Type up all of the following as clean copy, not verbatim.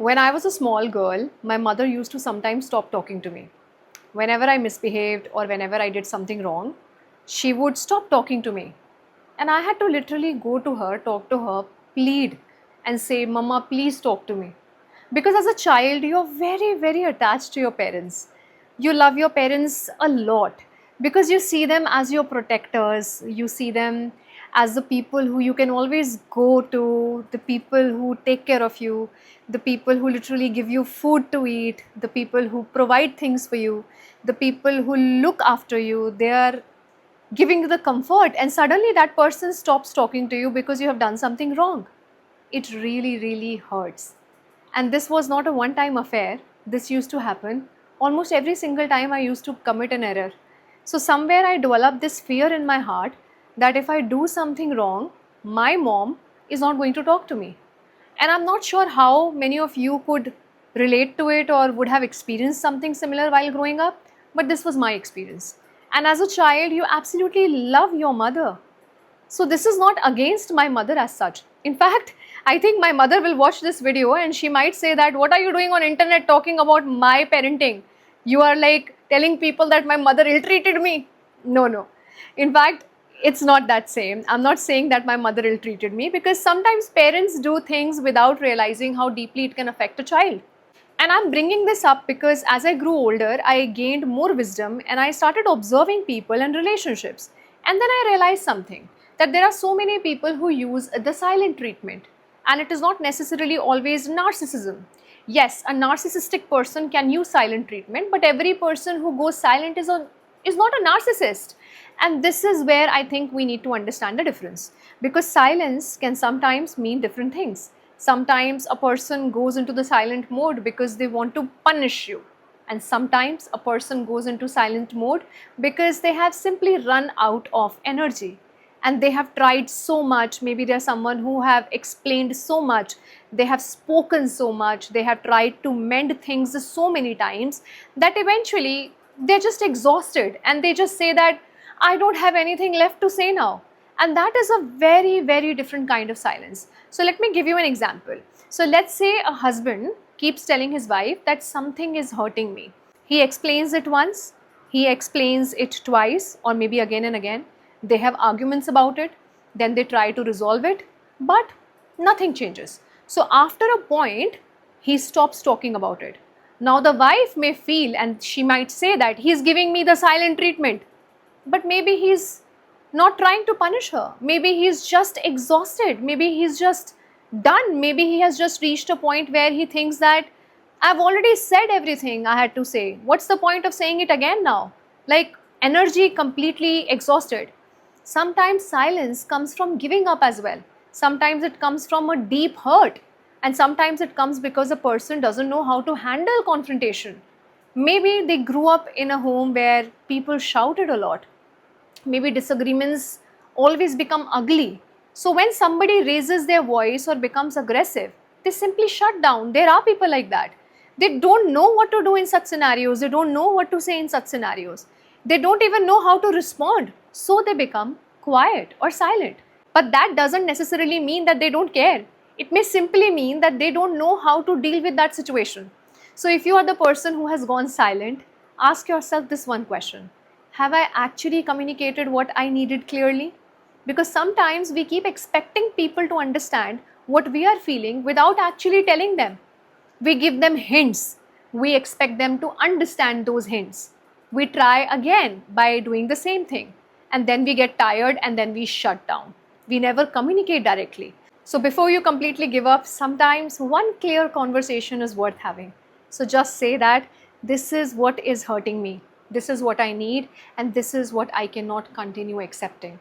When I was a small girl, my mother used to sometimes stop talking to me. Whenever I misbehaved or whenever I did something wrong, she would stop talking to me. And I had to literally go to her, talk to her, plead, and say, Mama, please talk to me. Because as a child, you're very, very attached to your parents. You love your parents a lot because you see them as your protectors, you see them as the people who you can always go to, the people who take care of you, the people who literally give you food to eat, the people who provide things for you, the people who look after you. They are giving you the comfort, and suddenly that person stops talking to you because you have done something wrong. It really, really hurts. And this was not a one time affair. This used to happen almost every single time I used to commit an error. So, somewhere I developed this fear in my heart that if I do something wrong, my mom is not going to talk to me. And I'm not sure how many of you could relate to it or would have experienced something similar while growing up, but this was my experience. And as a child, you absolutely love your mother. So this is not against my mother as such. In fact, I think my mother will watch this video and she might say that, what are you doing on internet talking about my parenting? You are like telling people that my mother ill-treated me. No, no. In fact, it's not that same. I'm not saying that my mother ill-treated me, because sometimes parents do things without realizing how deeply it can affect a child. And I'm bringing this up because as I grew older, I gained more wisdom and I started observing people and relationships. And then I realized something, that there are so many people who use the silent treatment, and it is not necessarily always narcissism. Yes, a narcissistic person can use silent treatment, but every person who goes silent is not a narcissist. And this is where I think we need to understand the difference, because silence can sometimes mean different things. Sometimes a person goes into the silent mode because they want to punish you. And sometimes a person goes into silent mode because they have simply run out of energy. And they have tried so much. Maybe they're someone who have explained so much. They have spoken so much. They have tried to mend things so many times that eventually they're just exhausted and they just say that, I don't have anything left to say now. And that is a very, very different kind of silence. So let me give you an example. So let's say a husband keeps telling his wife that something is hurting me. He explains it once, he explains it twice, or maybe again and again. They have arguments about it, then they try to resolve it, but nothing changes. So after a point, he stops talking about it. Now the wife may feel, and she might say that he's giving me the silent treatment, but maybe he's not trying to punish her. Maybe he's just exhausted. Maybe he's just done. Maybe he has just reached a point where he thinks that I've already said everything I had to say. What's the point of saying it again now? Like, energy completely exhausted. Sometimes silence comes from giving up as well. Sometimes it comes from a deep hurt. And sometimes it comes because a person doesn't know how to handle confrontation. Maybe they grew up in a home where people shouted a lot. Maybe disagreements always become ugly. So when somebody raises their voice or becomes aggressive, they simply shut down. There are people like that. They don't know what to do in such scenarios. They don't know what to say in such scenarios. They don't even know how to respond. So they become quiet or silent. But that doesn't necessarily mean that they don't care. It may simply mean that they don't know how to deal with that situation. So if you are the person who has gone silent, ask yourself this one question. Have I actually communicated what I needed clearly? Because sometimes we keep expecting people to understand what we are feeling without actually telling them. We give them hints. We expect them to understand those hints. We try again by doing the same thing. And then we get tired and then we shut down. We never communicate directly. So before you completely give up, sometimes one clear conversation is worth having. So just say that this is what is hurting me. This is what I need, and this is what I cannot continue accepting.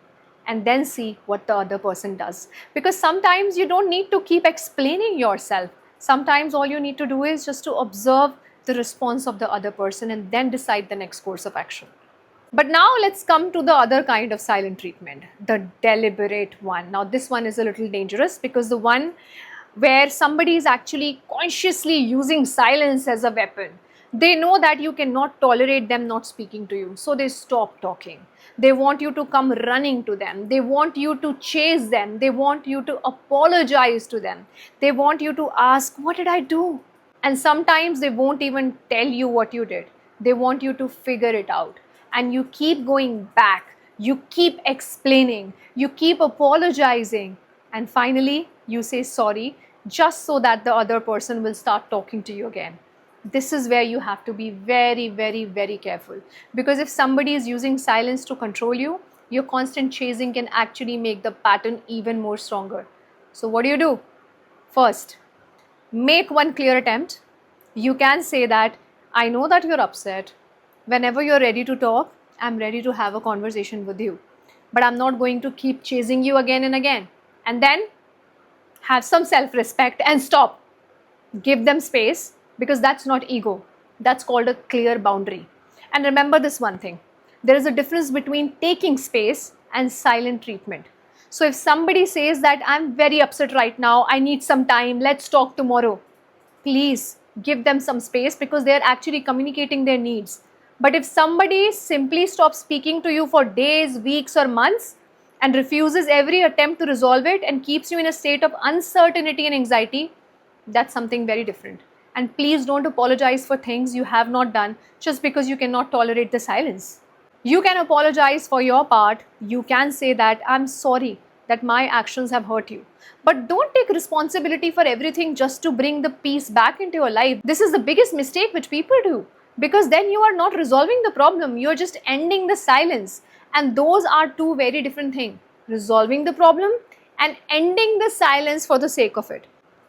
And then see what the other person does. Because sometimes you don't need to keep explaining yourself. Sometimes all you need to do is just to observe the response of the other person and then decide the next course of action. But now let's come to the other kind of silent treatment, the deliberate one. Now this one is a little dangerous, because the one where somebody is actually consciously using silence as a weapon. They know that you cannot tolerate them not speaking to you, so they stop talking. They want you to come running to them. They want you to chase them. They want you to apologize to them. They want you to ask, what did I do? And sometimes they won't even tell you what you did. They want you to figure it out. And you keep going back, you keep explaining, you keep apologizing, and finally you say sorry just so that the other person will start talking to you again. This is where you have to be very, very, very careful. Because if somebody is using silence to control you, your constant chasing can actually make the pattern even more stronger. So, what do? First, make one clear attempt. You can say that, I know that you're upset. Whenever you're ready to talk, I'm ready to have a conversation with you. But I'm not going to keep chasing you again and again. And then have some self respect and stop. Give them space, because that's not ego. That's called a clear boundary. And remember this one thing, there is a difference between taking space and silent treatment. So if somebody says that I'm very upset right now, I need some time, let's talk tomorrow, please give them some space, because they are actually communicating their needs. But if somebody simply stops speaking to you for days, weeks, or months and refuses every attempt to resolve it and keeps you in a state of uncertainty and anxiety, that's something very different. And please don't apologize for things you have not done just because you cannot tolerate the silence. You can apologize for your part. You can say that I'm sorry that my actions have hurt you. But don't take responsibility for everything just to bring the peace back into your life. This is the biggest mistake which people do, because then you are not resolving the problem, you are just ending the silence. And those are two very different things. Resolving the problem and ending the silence for the sake of it.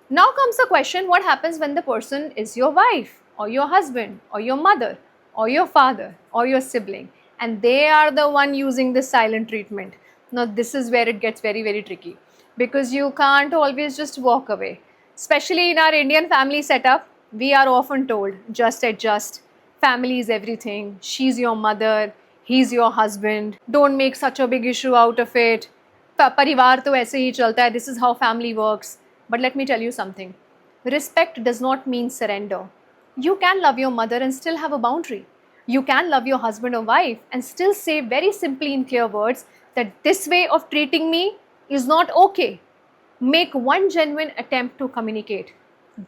Now comes the question, what happens when the person is your wife or your husband or your mother or your father or your sibling, and they are the one using the silent treatment? Now this is where it gets very, very tricky, because you can't always just walk away. Especially in our Indian family setup, we are often told, just adjust, family is everything, she's your mother, he's your husband, don't make such a big issue out of it, परिवार तो ऐसे ही चलता है, this is how family works. But let me tell you something. Respect does not mean surrender. You can love your mother and still have a boundary. You can love your husband or wife and still say very simply in clear words that this way of treating me is not okay. Make one genuine attempt to communicate.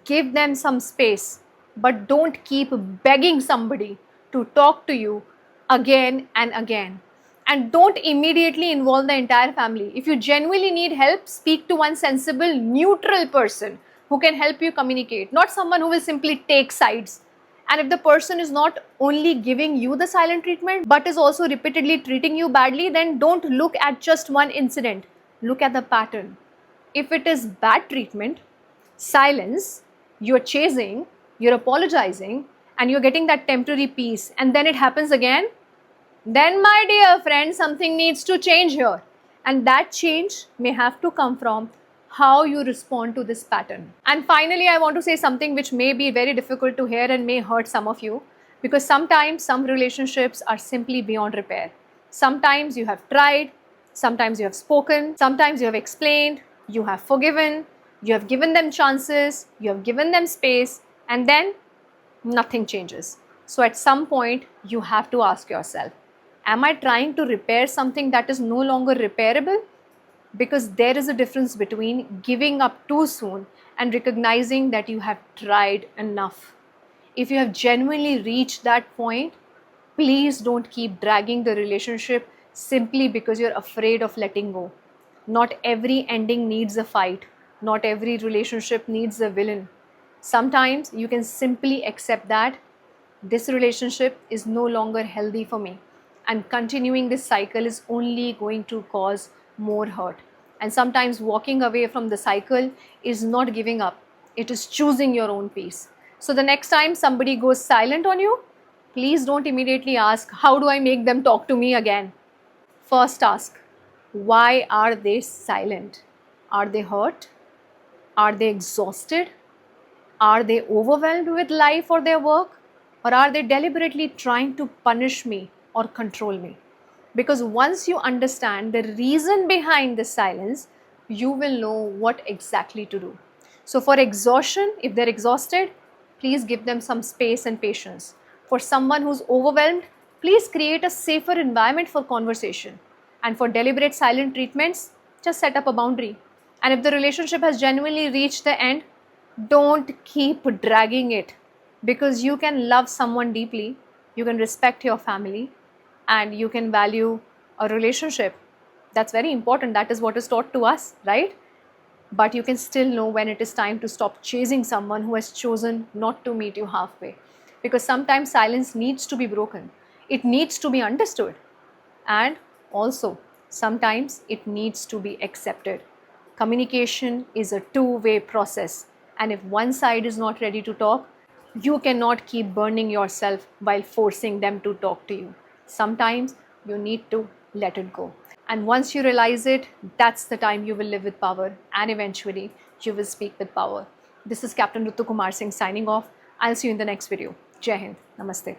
Give them some space, but don't keep begging somebody to talk to you again and again. And don't immediately involve the entire family. If you genuinely need help, speak to one sensible, neutral person who can help you communicate, not someone who will simply take sides. And if the person is not only giving you the silent treatment but is also repeatedly treating you badly, then don't look at just one incident. Look at the pattern. If it is bad treatment, silence, you're chasing, you're apologizing, and you're getting that temporary peace, and then it happens again, then my dear friend, something needs to change here. And that change may have to come from how you respond to this pattern. And finally, I want to say something which may be very difficult to hear and may hurt some of you, because sometimes some relationships are simply beyond repair. Sometimes you have tried, sometimes you have spoken, sometimes you have explained, you have forgiven, you have given them chances, you have given them space, and then nothing changes. So at some point, you have to ask yourself, am I trying to repair something that is no longer repairable? Because there is a difference between giving up too soon and recognizing that you have tried enough. If you have genuinely reached that point, please don't keep dragging the relationship simply because you're afraid of letting go. Not every ending needs a fight. Not every relationship needs a villain. Sometimes you can simply accept that this relationship is no longer healthy for me, and continuing this cycle is only going to cause more hurt. And sometimes walking away from the cycle is not giving up, it is choosing your own peace. So the next time somebody goes silent on you, please don't immediately ask, how do I make them talk to me again? First ask, why are they silent? Are they hurt? Are they exhausted? Are they overwhelmed with life or their work? Or are they deliberately trying to punish me or control me? Because once you understand the reason behind this silence, you will know what exactly to do. So for exhaustion, if they're exhausted, please give them some space and patience. For someone who's overwhelmed, please create a safer environment for conversation. And for deliberate silent treatments, just set up a boundary. And if the relationship has genuinely reached the end, Don't keep dragging it, because you can love someone deeply, you can respect your family, and you can value a relationship. That's very important. That is what is taught to us, right? But you can still know when it is time to stop chasing someone who has chosen not to meet you halfway. Because sometimes silence needs to be broken, it needs to be understood, and also sometimes it needs to be accepted. Communication is a two-way process, and if one side is not ready to talk, you cannot keep burning yourself while forcing them to talk to you. Sometimes you need to let it go. And once you realize it, that's the time you will live with power, and eventually you will speak with power. This is Captain Ritu Kumar Singh signing off. I'll see you in the next video. Jai Hind. Namaste.